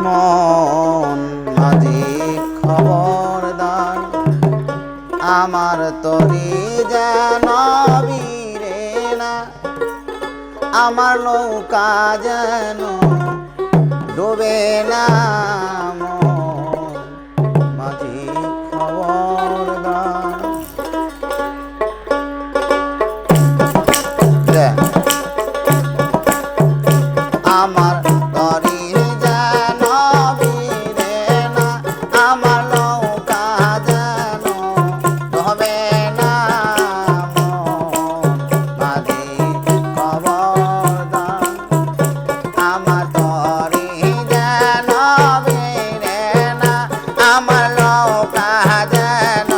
মন মাঝি খবরদার আমার তরি যেন বীরে না, আমার নৌকা যেন ডুবে না। মন মাঝি খবরদার। আমার তরি যেন বীরে না, আমার নৌকা যেন ডুবে না। মন মাঝি খবরদার আমার তরি যেন বীরে না, আমার নৌকা যেন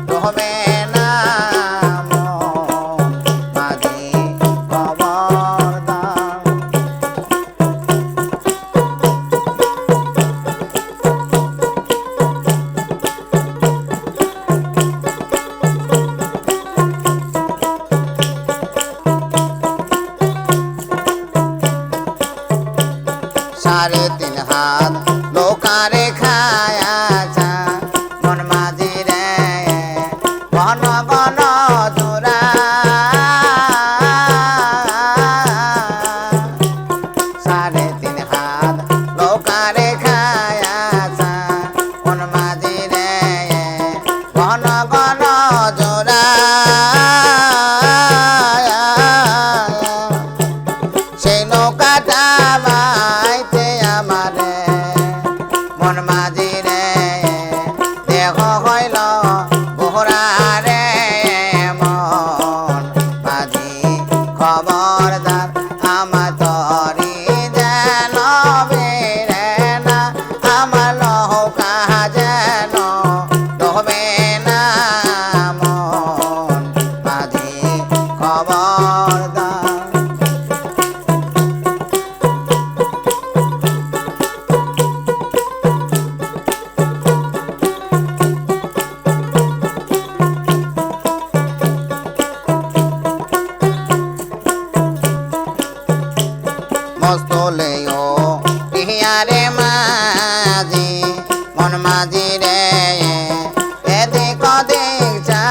ডুবে না। মন মাঝি খবরদার। সাড়ে তিন হাত নৌকারে খায়াছা মন মাঝি রে ঘন ঘন জোড়া। সাড়ে তিন হাত নৌকারে খায়াছা মন মাঝি রে ঘন ঘন জোড়া। সেই নৌকাটা বাইতে আমারে মন মাঝি রে দেহ হইল গোহরা রে। মন মাঝি খবরদার আমার তরি যেন বীরে না, আমার নৌকা যেন ডুবে না। মন মাঝি খবরদার। মস্তলেও টিয়ারে মাঝি মন মাঝি রে এদিক ওদিক চা।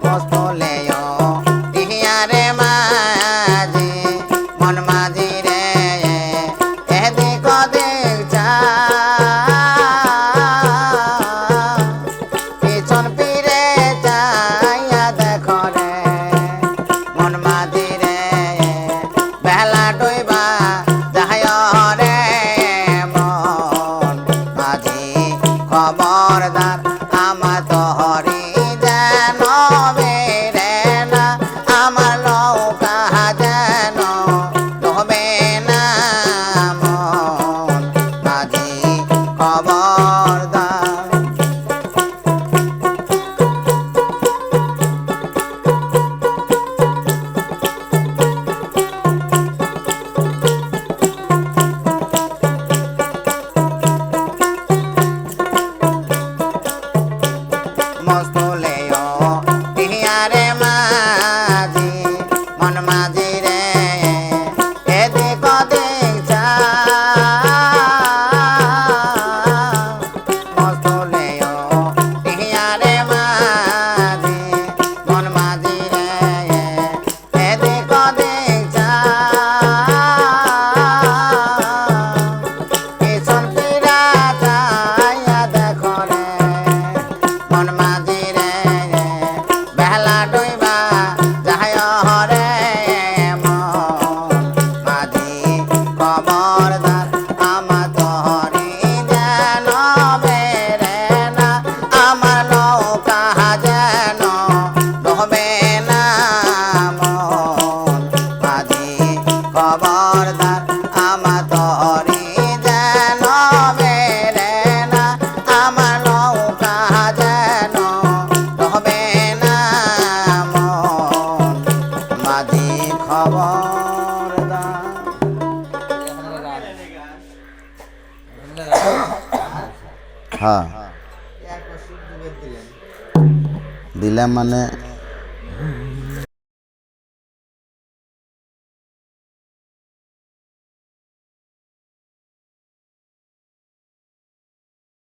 মস্তলেও টিয়ারে মাঝি মন মাঝি রে এদিক ওদিক চা। পিছন ফিরে যাইয়া দেখো রে দিলাম মানে